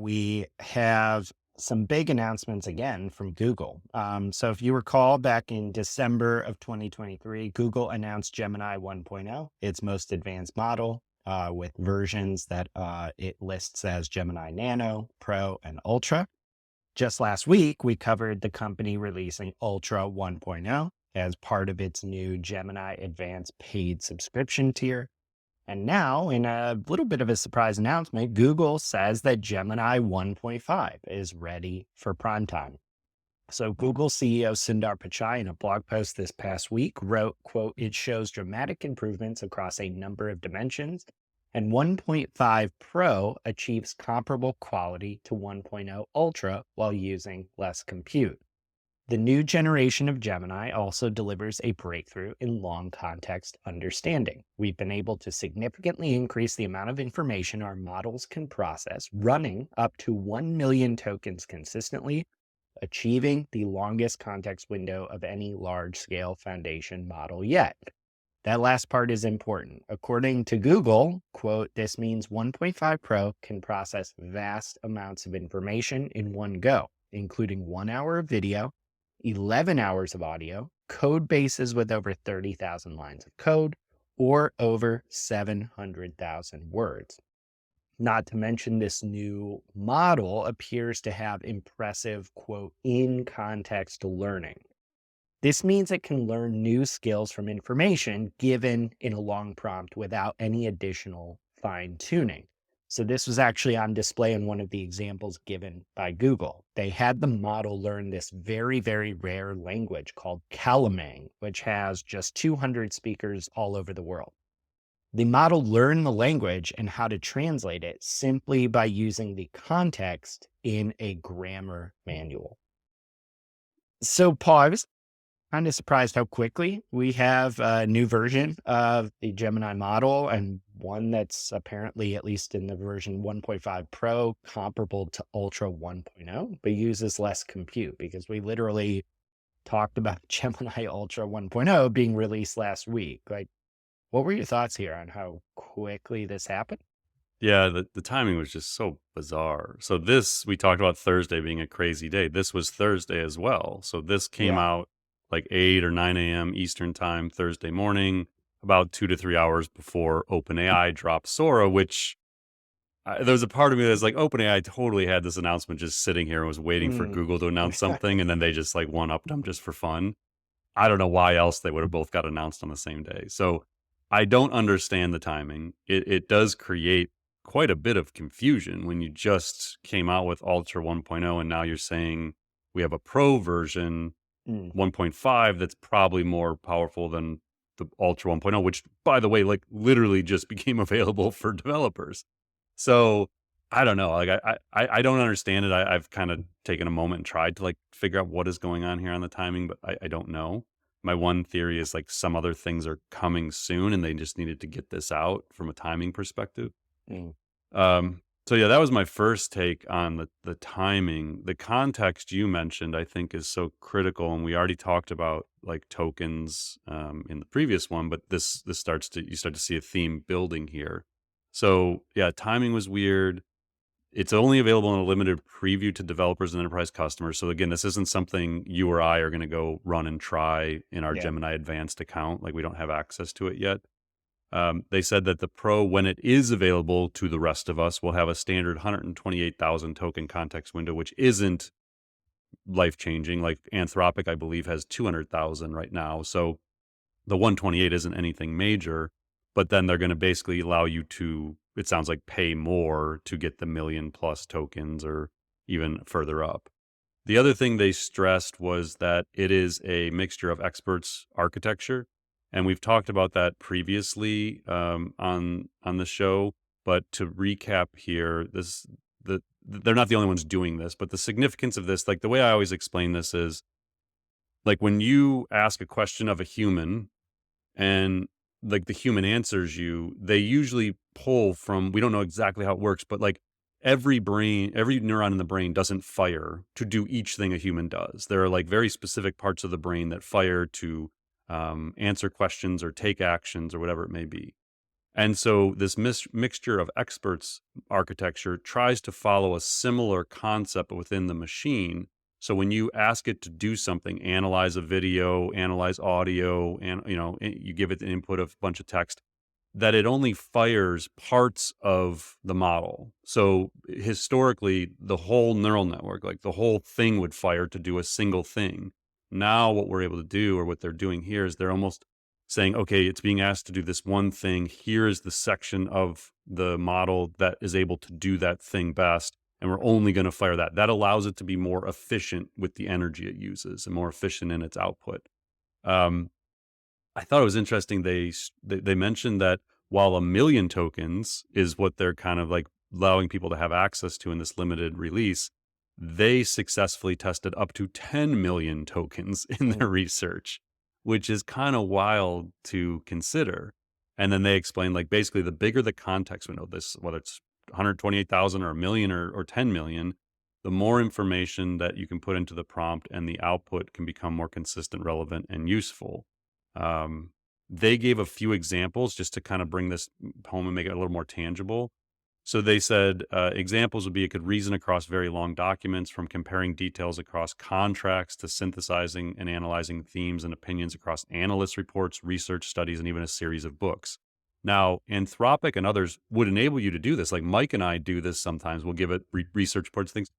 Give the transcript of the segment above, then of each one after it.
we have some big announcements again from Google. So, if you recall, back in December of 2023, Google announced Gemini 1.0, its most advanced model, with versions that it lists as Gemini Nano, Pro, and Ultra. Just last week, we covered the company releasing Ultra 1.0 as part of its new Gemini Advanced paid subscription tier. And now, in a little bit of a surprise announcement, Google says that Gemini 1.5 is ready for prime time. So Google CEO Sundar Pichai, in a blog post this past week, wrote, quote, "It shows dramatic improvements across a number of dimensions, and 1.5 Pro achieves comparable quality to 1.0 Ultra while using less compute. The new generation of Gemini also delivers a breakthrough in long context understanding. We've been able to significantly increase the amount of information our models can process, running up to 1 million tokens consistently, achieving the longest context window of any large scale foundation model yet." That last part is important. According to Google, quote, "This means 1.5 Pro can process vast amounts of information in one go, including 1 hour of video, 11 hours of audio, code bases with over 30,000 lines of code, or over 700,000 words. Not to mention, this new model appears to have impressive, quote, in context learning. This means it can learn new skills from information given in a long prompt without any additional fine tuning. So this was actually on display in one of the examples given by Google. They had the model learn this very, very rare language called Calamang, which has just 200 speakers all over the world. The model learned the language and how to translate it simply by using the context in a grammar manual. So, Paul, I was kind of surprised how quickly we have a new version of the Gemini model, and one that's apparently, at least in the version 1.5 Pro, comparable to Ultra 1.0, but uses less compute, because we literally talked about Gemini Ultra 1.0 being released last week. Like, what were your thoughts here on how quickly this happened? Yeah, the timing was just so bizarre. So this, we talked about Thursday being a crazy day. This was Thursday as well. So this came Yeah. out like 8 or 9 a.m. Eastern time Thursday morning, about 2 to 3 hours before OpenAI dropped Sora, which there was a part of me that's like, OpenAI totally had this announcement just sitting here and was waiting for Mm. Google to announce something, and then they just like one-upped them just for fun. I don't know why else they would have both got announced on the same day. So I don't understand the timing. It does create quite a bit of confusion when you just came out with Ultra 1.0 and now you're saying we have a Pro version Mm. 1.5 that's probably more powerful than the Ultra 1.0, which, by the way, like literally just became available for developers. So I don't know. Like I don't understand it. I've kind of taken a moment and tried to like figure out what is going on here on the timing, but I don't know. My one theory is like some other things are coming soon and they just needed to get this out from a timing perspective. Mm. So yeah, that was my first take on the timing. The context you mentioned, I think, is so critical, and we already talked about like tokens in the previous one, but this starts to you start to see a theme building here. So yeah, timing was weird. It's only available in a limited preview to developers and enterprise customers. So again, this isn't something you or I are going to go run and try in our Yeah. Gemini Advanced account. Like we don't have access to it yet. They said that the Pro, when it is available to the rest of us, will have a standard 128,000 token context window, which isn't life changing. Like Anthropic, I believe, has 200,000 right now. So the 128 isn't anything major, but then they're going to basically allow you to, it sounds like, pay more to get the million plus tokens or even further up. The other thing they stressed was that it is a mixture of experts architecture, and we've talked about that previously on the show. But to recap here, they're not the only ones doing this, but the significance of this, like the way I always explain this is like when you ask a question of a human and like the human answers you, they usually pull from, we don't know exactly how it works, but like every neuron in the brain doesn't fire to do each thing a human does. There are like very specific parts of the brain that fire to answer questions or take actions or whatever it may be. And so this mixture of experts architecture tries to follow a similar concept within the machine. So when you ask it to do something, analyze a video, analyze audio, and you give it the input of a bunch of text, that it only fires parts of the model. So historically, the whole neural network, like the whole thing would fire to do a single thing. Now what we're able to do, or what they're doing here, is they're almost saying, okay, it's being asked to do this one thing. Here is the section of the model that is able to do that thing best. And we're only going to fire that. That allows it to be more efficient with the energy it uses and more efficient in its output. Um, I thought it was interesting. They mentioned that while 1 million tokens is what they're kind of like allowing people to have access to in this limited release, they successfully tested up to 10 million tokens in Mm. their research, which is kind of wild to consider. And then they explained, like, basically the bigger the context window, this whether it's 128,000 or a million or 10 million, the more information that you can put into the prompt and the output can become more consistent, relevant, and useful. Um, they gave a few examples just to kind of bring this home and make it a little more tangible. So they said examples would be it could reason across very long documents, from comparing details across contracts to synthesizing and analyzing themes and opinions across analyst reports, research studies, and even a series of books. Now, Anthropic and others would enable you to do this. Like Mike and I do this sometimes. We'll give it research reports, things.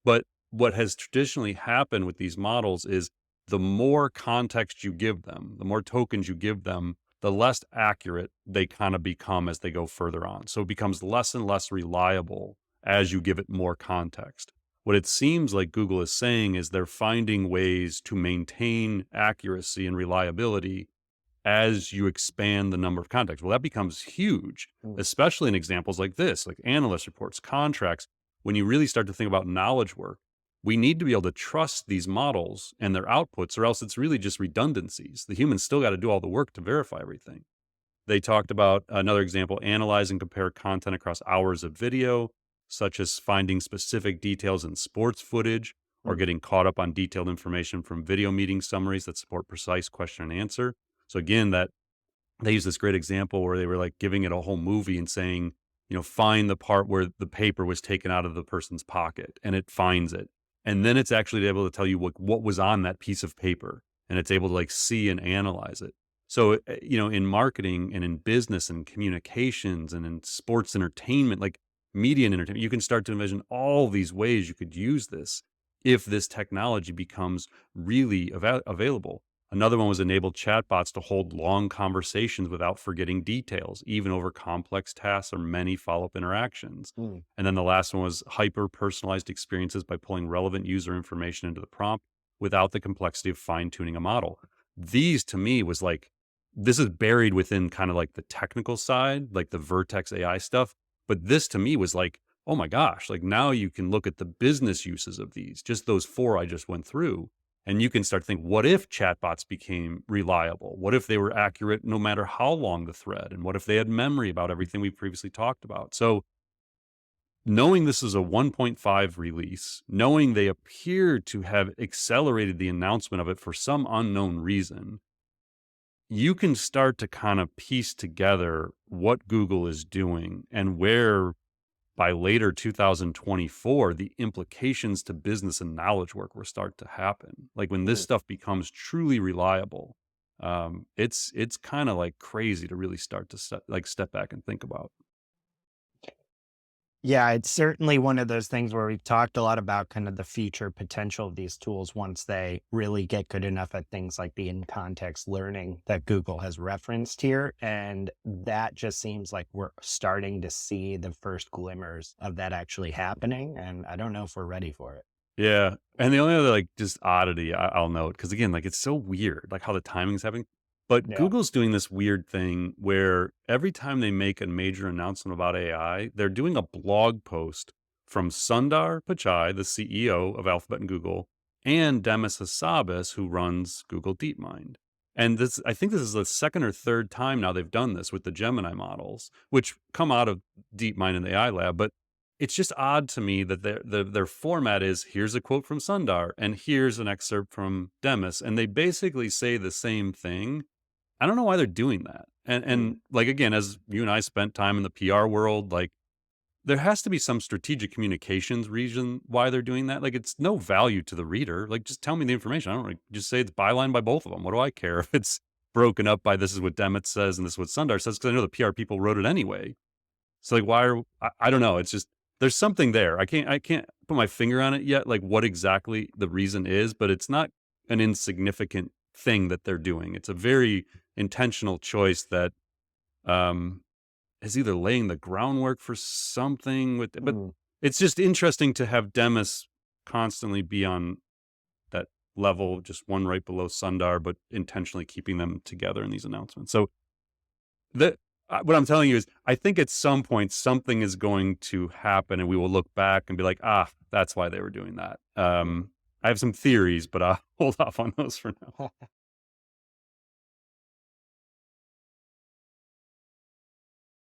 But what has traditionally happened with these models is the more context you give them, the more tokens you give them, the less accurate they kind of become as they go further on. So it becomes less and less reliable as you give it more context. What it seems like Google is saying is they're finding ways to maintain accuracy and reliability as you expand the number of contexts. Well, that becomes huge, Mm. especially in examples like this, like analyst reports, contracts. When you really start to think about knowledge work, we need to be able to trust these models and their outputs, or else it's really just redundancies. The humans still got to do all the work to verify everything. They talked about another example: analyze and compare content across hours of video, such as finding specific details in sports footage or Mm. getting caught up on detailed information from video meeting summaries that support precise question and answer. So again, that they use this great example where they were like giving it a whole movie and saying, find the part where the paper was taken out of the person's pocket, and it finds it. And then it's actually able to tell you what was on that piece of paper, and it's able to like see and analyze it. So, in marketing and in business and communications and in sports entertainment, like media and entertainment, you can start to envision all these ways you could use this if this technology becomes really available. Another one was enable chatbots to hold long conversations without forgetting details, even over complex tasks or many follow-up interactions. Mm. And then the last one was hyper personalized experiences by pulling relevant user information into the prompt without the complexity of fine-tuning a model. These to me was like, this is buried within kind of like the technical side, like the Vertex AI stuff. But this to me was like, oh my gosh, like now you can look at the business uses of these, just those four I just went through. And you can start to think, what if chatbots became reliable? What if they were accurate no matter how long the thread? And what if they had memory about everything we previously talked about? So knowing this is a 1.5 release, knowing they appear to have accelerated the announcement of it for some unknown reason, you can start to kind of piece together what Google is doing and where by later 2024, the implications to business and knowledge work will start to happen. Like when this Mm. stuff becomes truly reliable, it's kind of like crazy to really start to step back and think about. Yeah, it's certainly one of those things where we've talked a lot about kind of the future potential of these tools once they really get good enough at things like the in context learning that Google has referenced here. And that just seems like we're starting to see the first glimmers of that actually happening. And I don't know if we're ready for it. Yeah. And the only other like just oddity I'll note, because again, like it's so weird, like how the timing's happening. But Yeah. Google's doing this weird thing where every time they make a major announcement about AI, they're doing a blog post from Sundar Pichai, the CEO of Alphabet and Google, and Demis Hassabis, who runs Google DeepMind. And this, I think this is the second or third time now they've done this with the Gemini models, which come out of DeepMind and the AI lab. But it's just odd to me that their format is, here's a quote from Sundar and here's an excerpt from Demis, and they basically say the same thing. I don't know why they're doing that. Mm, And like, again, as you and I spent time in the PR world, like, there has to be some strategic communications reason why they're doing that. Like, it's no value to the reader. Like, just tell me the information. I don't like, just say it's byline by both of them. What do I care if it's broken up by this is what Demet says and this is what Sundar says? Because I know the PR people wrote it anyway. So like, why are I don't know. It's just there's something there. I can't put my finger on it yet. Like what exactly the reason is, but it's not an insignificant thing that they're doing. It's a very intentional choice that um is either laying the groundwork for something with, but mm. it's just interesting to have Demis constantly be on that level, just one right below Sundar, but intentionally keeping them together in these announcements. So that what I'm telling you is, I think at some point something is going to happen, and we will look back and be like, ah, that's why they were doing that. I have some theories, but I'll hold off on those for now.